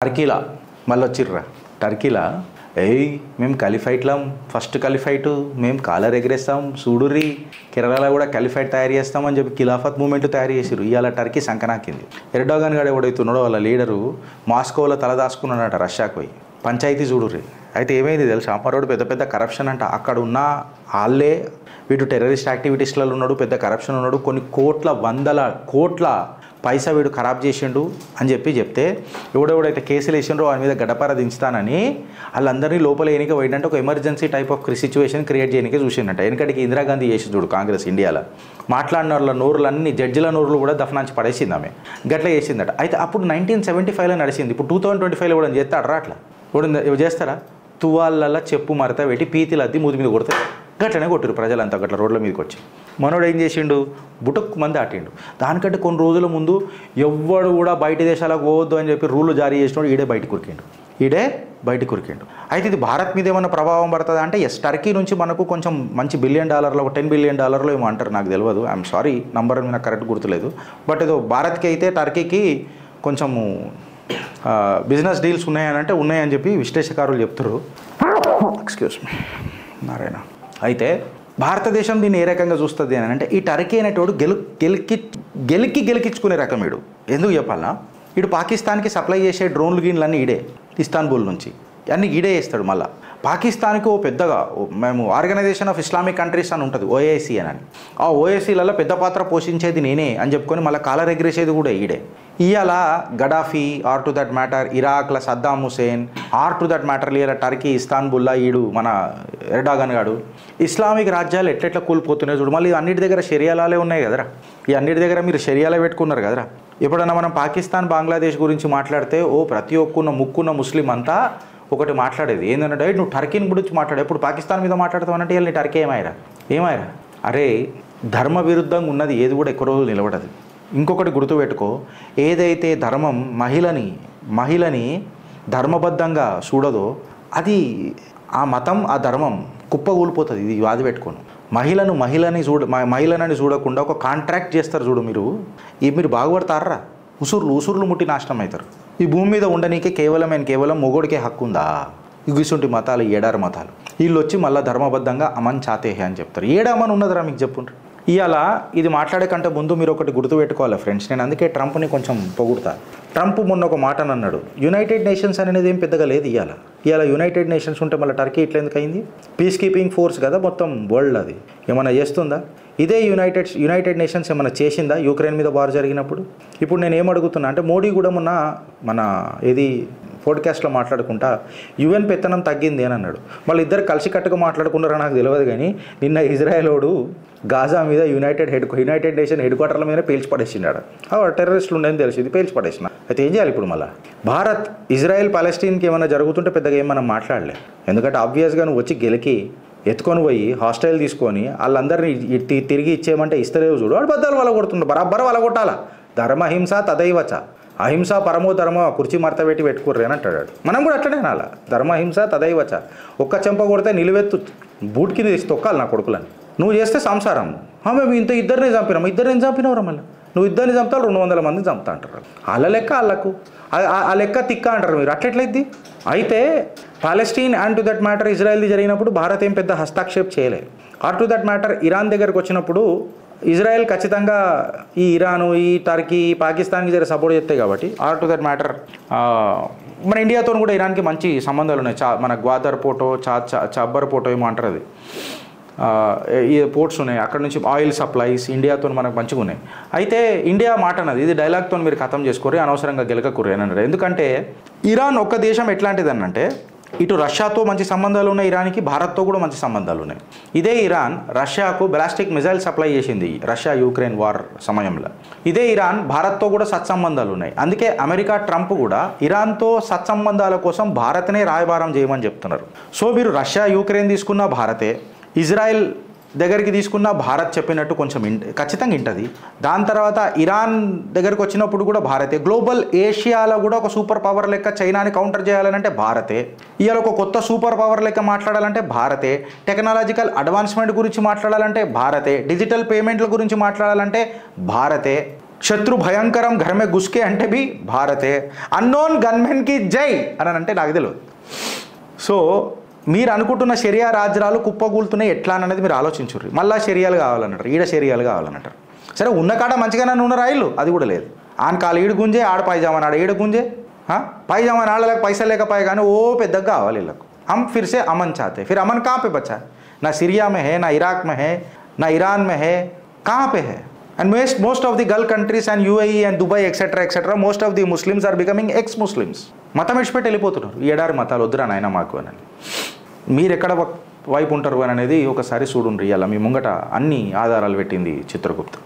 టర్కీలా మళ్ళీ వచ్చిర్రా టర్కీలా మేము క్వాలిఫైట్లం ఫస్ట్ క్వాలిఫైట్ మేము కాలర్ ఎగరేస్తాం చూడుర్రి కేరళలో కూడా క్వాలిఫైట్ తయారు చేస్తామని చెప్పి ఖిలాఫత్ మూమెంట్ తయారు చేసిరు. ఇవాళ టర్కీ సంకనాకింది. ఎర్డోగాన్ గారు ఎవడైతున్నాడో వాళ్ళ లీడరు మాస్కోలో తలదాచుకున్నాడట రష్యాకు పోయి. పంచాయతీ చూడుర్రి. అయితే ఏమైంది తెలుసా, అమ్మరోడు పెద్ద పెద్ద కరప్షన్ అంట. అక్కడ ఉన్న వాళ్ళే వీడు టెర్రరిస్ట్ యాక్టివిటీస్లలో ఉన్నాడు, పెద్ద కరప్షన్ ఉన్నాడు, కొన్ని కోట్ల వందల కోట్ల పైసా వీడు ఖరాబ్ చేసిండు అని చెప్తే ఎవడెవడైతే కేసులు వేసిండ్రో వాడి మీద గడపర దించుతానని వాళ్ళందరినీ లోపల ఎన్నిక పోయిందంటే ఒక emergency type of situation create చేయడానికి చూసిండట. ఎందుకంటే ఇందిరాగాంధీ చేసి చూడు కాంగ్రెస్ ఇండియాలో మాట్లాడిన వాళ్ళ నోరులన్నీ జడ్జిల నోరులు కూడా దఫనాంచి పడేసింది ఆమె, గట్ల చేసిందట. అయితే అప్పుడు 1975లో నడిచింది. ఇప్పుడు 2025లో కూడా చేస్తాడరా అట్లా ఎవడు చేస్తారా? తువాళ్ళ చెప్పు మరత పెట్టి పీతిలు అద్ది మూతి మీద కొడితే గట్లనే కొట్టారు ప్రజలంతా. గట్ల రోడ్ల మీదకి వచ్చి మనోడు ఏం చేసిండు, బుటక్కు మంది ఆటిండు. దానికంటే కొన్ని రోజుల ముందు ఎవ్వడు కూడా బయట దేశాలకు పోవద్దు అని చెప్పి రూళ్ళు జారీ చేసినాడు. ఈడే బయటకు ఉరికిండు. అయితే ఇది భారత్ మీద ఏమైనా ప్రభావం పడుతుందా అంటే ఎస్, టర్కీ నుంచి మనకు కొంచెం మంచి $1 బిలియన్ $10 బిలియన్ ఏమో అంటారు, నాకు తెలియదు. ఐఎమ్ సారీ, నంబర్ నాకు కరెక్ట్ గుర్తులేదు. బట్ ఏదో భారత్కి అయితే టర్కీకి కొంచెము బిజినెస్ డీల్స్ ఉన్నాయని ఉన్నాయని చెప్పి విశ్లేషకారులు చెప్తారు. Excuse me Narayana. అయితే భారతదేశం దీన్ని ఏ రకంగా చూస్తుంది అని అంటే ఈ టర్కీ అనేటోడు గెలికించుకునే రకం. వీడు ఎందుకు చెప్పాలన్నా, వీడు పాకిస్తాన్కి సప్లై చేసే డ్రోన్లు గీన్లన్నీ ఈడే, ఇస్తాన్బుల్ నుంచి అన్నీ ఈడే వేస్తాడు. మళ్ళీ పాకిస్తాన్కి పెద్దగా మేము ఆర్గనైజేషన్ ఆఫ్ ఇస్లామిక్ కంట్రీస్ అని ఉంటుంది, ఓఐసీ అని. ఆ ఓఐసీలలో పెద్ద పాత్ర పోషించేది నేనే అని చెప్పుకొని మళ్ళీ కాలర్ ఎగరేసేది కూడా ఈడే. ఇవాళ Gaddafi, or to that matter ఇరాక్ల Saddam Hussein, or to that matter ఇలా టర్కీ ఇస్తాన్బుల్లా ఈడు మన ఎర్డోగాన్ గాడు ఇస్లామిక్ రాజ్యాలు ఎట్లెట్లా కూలిపోతున్నాయి చూడు. మళ్ళీ అన్నిటి దగ్గర షరియాలాలే ఉన్నాయి కదరా. ఈ అన్నిటి దగ్గర మీరు షరియాలే పెట్టుకున్నారు కదరా. ఎప్పుడన్నా మనం పాకిస్తాన్ బంగ్లాదేశ్ గురించి మాట్లాడితే ప్రతి ముక్కున్న ముస్లిం అంతా ఒకటి మాట్లాడేది ఏంటంటే నువ్వు టర్కీని గురించి మాట్లాడే, ఇప్పుడు పాకిస్తాన్ మీద మాట్లాడతావు అంటే నీ టర్కీ ఏమాయరా అరే, ధర్మ విరుద్ధంగా ఉన్నది ఏది కూడా ఎక్కువ రోజులు నిలబడదు. ఇంకొకటి గుర్తుపెట్టుకో, ఏదైతే ధర్మం మహిళని ధర్మబద్ధంగా చూడదో అది ఆ మతం ఆ ధర్మం కుప్పగూలిపోతుంది. ఇది వాది పెట్టుకోను. మహిళనని చూడకుండా ఒక కాంట్రాక్ట్ చేస్తారు చూడు మీరు బాగుపడతారా, ఉసుర్లు ముట్టి నాశనం అవుతారు. ఈ భూమి మీద ఉండనీకే కేవలం మొగోడికే హక్కు ఉందా? ఇగుసుంటి మతాలు ఏడారు మతాలు వీళ్ళు వచ్చి మళ్ళీ ధర్మబద్ధంగా అమన్ చాతేహే అని చెప్తారు. ఏడామని ఉన్నదిరా మీకు చెప్పుండ్రు. ఇవాళ ఇది మాట్లాడే కంటే ముందు మీరు ఒకటి గుర్తుపెట్టుకోవాలి ఫ్రెండ్స్. నేను అందుకే ట్రంప్ని కొంచెం పొగుడతాను. ట్రంప్ మొన్న ఒక మాట అన్నాడు, యునైటెడ్ నేషన్స్ అనేది ఏం పెద్దగా లేదు. ఇవాళ యునైటెడ్ నేషన్స్ ఉంటే మళ్ళీ టర్కీ ఇట్లా ఎందుకు అయింది? పీస్ కీపింగ్ ఫోర్స్ కదా మొత్తం వరల్డ్, అది ఏమైనా చేస్తుందా? ఇదే యునైటెడ్ నేషన్స్ ఏమైనా చేసిందా యుక్రెయిన్ మీద వార్ జరిగినప్పుడు? ఇప్పుడు నేను ఏమడుగుతున్నా అంటే మోడీ కూడా మన పోడ్కాస్ట్లో మాట్లాడుకుంటా యుఎన్ పెత్తనం తగ్గింది అని అన్నాడు. మళ్ళీ ఇద్దరు కలిసికట్టుగా మాట్లాడుకున్నారో నాకు తెలియదు కానీ నిన్న ఇజ్రాయెలోడు గాజా మీద యునైటెడ్ నేషన్ హెడ్ క్వార్టర్ల మీద పేల్చి పడేసినాడు. టెర్రరిస్టులు ఉండేది తెలిసింది, పేల్చి పడేసిన. అయితే ఏం చేయాలి ఇప్పుడు? మళ్ళీ భారత్ ఇజ్రాయెల్ పాలెస్టీన్కి ఏమైనా జరుగుతుంటే పెద్దగా ఏం మనం మాట్లాడలే. ఎందుకంటే ఆబ్వియస్గా నువ్వు వచ్చి గెలికి ఎత్తుకొని పోయి హాస్టైల్ తీసుకొని వాళ్ళందరినీ తిరిగి ఇచ్చేయమంటే ఇస్తలేవు చూడు. వాడు బద్దాలు వాళ్ళ కొడుతుండ్రు, బరాబర్ వాళ్ళ కొట్టాలా. ధర్మహింస తదైవచ, అహింస పరమో ధర్మ, కుర్చీ మరత పెట్టి పెట్టుకోర్రు అని అంటాడు. మనం కూడా అట్లనే అనాల, ధర్మహింస తదైవచ. ఒక్క చెంప కొడితే నిలువెత్తు బూట్ కింద తీసి తొక్కాలి నా కొడుకులని. నువ్వు చేస్తే సంసారం. మేము ఇద్దరిని చంపినావురా, మళ్ళీ నువ్వు ఇద్దరిని చంపుతావు 200 మందిని చంపుతా అంటారు. వాళ్ళ లెక్క వాళ్ళకు, ఆ లెక్క తిక్క అంటారు మీరు. అట్లెట్లయిద్ది? అయితే Palestine and to that matter ఇజ్రాయెల్ది జరిగినప్పుడు భారత్ ఏం పెద్ద హస్తక్షేప్ చేయలేదు. Or to that matter Iran దగ్గరకు వచ్చినప్పుడు ఇజ్రాయెల్ ఖచ్చితంగా ఈ ఇరాను, ఈ టర్కీ, పాకిస్తాన్కి జర సపోర్ట్ చేస్తాయి కాబట్టి ఆర్ టు దట్ మ్యాటర్ మన ఇండియాతో కూడా ఇరాన్కి మంచి సంబంధాలు ఉన్నాయి. మన గ్వాదర్ పోర్టో చాబర్ పోర్టో ఏమో అంటారు, అది ఈ పోర్ట్స్ ఉన్నాయి. అక్కడ నుంచి ఆయిల్ సప్లైస్ ఇండియాతో మనకు మంచిగా ఉన్నాయి. అయితే ఇండియా మాట అన్నది, ఇది డైలాగ్తో మీరు ఖతం చేసుకోరు, అనవసరంగా గెలకకుర్రు అని అన్నారు. ఎందుకంటే ఇరాన్ ఒక్క దేశం ఎట్లాంటిది అనంటే ఇటు రష్యాతో మంచి సంబంధాలు ఉన్నాయి ఇరాన్కి, భారత్తో కూడా మంచి సంబంధాలు ఉన్నాయి. ఇదే ఇరాన్ రష్యాకు బ్యాలిస్టిక్ మిజైల్ సప్లై చేసింది రష్యా యుక్రెయిన్ వార్ సమయంలో. ఇదే ఇరాన్ భారత్తో కూడా సత్సంబంధాలు ఉన్నాయి. అందుకే అమెరికా ట్రంప్ కూడా ఇరాన్తో సత్సంబంధాల కోసం భారత్నే రాయబారం చేయమని చెప్తున్నారు. సో మీరు రష్యా యుక్రెయిన్ తీసుకున్న భారతే, ఇజ్రాయెల్ దగ్గరికి తీసుకున్న భారత్ చెప్పినట్టు కొంచెం ఖచ్చితంగా ఉంటుంది. దాని తర్వాత ఇరాన్ దగ్గరికి వచ్చినప్పుడు కూడా భారతే. గ్లోబల్ ఏషియాలో కూడా ఒక సూపర్ పవర్ లెక్క చైనాని కౌంటర్ చేయాలంటే భారతే. ఇవాళ ఒక కొత్త సూపర్ పవర్ లెక్క మాట్లాడాలంటే భారతే. టెక్నాలజికల్ అడ్వాన్స్మెంట్ గురించి మాట్లాడాలంటే భారతే. డిజిటల్ పేమెంట్ల గురించి మాట్లాడాలంటే భారతే. శత్రు భయంకరం घर में घुस के అంటే బి భారతే అన్నోన్ గన్మెన్ కి జై అని అంటే నాకు తెలియదు. సో మీరు అనుకుంటున్న షరియా రాజ్యాలు కుప్పగూలుతున్నాయి ఎట్లా అనేది మీరు ఆలోచించుర్రి. మళ్ళీ షరియాలు కావాలన్నట్టు, ఈడ షరియాలు కావాలన్నట్టు. సరే ఉన్న కాడ మంచిగానే ఉన్న రాయిలు అది కూడా లేదు. ఆన్ కాలు ఈడు గుంజే, ఆడ పైజామా ఆడ ఈడ గుంజే, పైజామా ఆడలేక పైసలు లేకపోయా కానీ ఓ పెద్దగా కావాలి వీళ్ళకు. हम फिर से अमन चाहते हैं. फिर अमन कहाँ पे बचा है? ना सीरिया में है, ना इराक में है, ना ईरान में है, कहाँ पे है? And most of the Gulf countries and UAE and Dubai etc. most of the Muslims are becoming ex-Muslims. మతం విడిచిపెట్టి వెళ్ళిపోతున్నారు. ఈ ఎడారి మతాలు వద్దురా నాయన మాకు అని. మీరు ఎక్కడ వైపు ఉంటారు అని అనేది ఒకసారి చూడండి. ఇవాళ మీ ముంగట అన్ని ఆధారాలు పెట్టింది చిత్రగుప్త.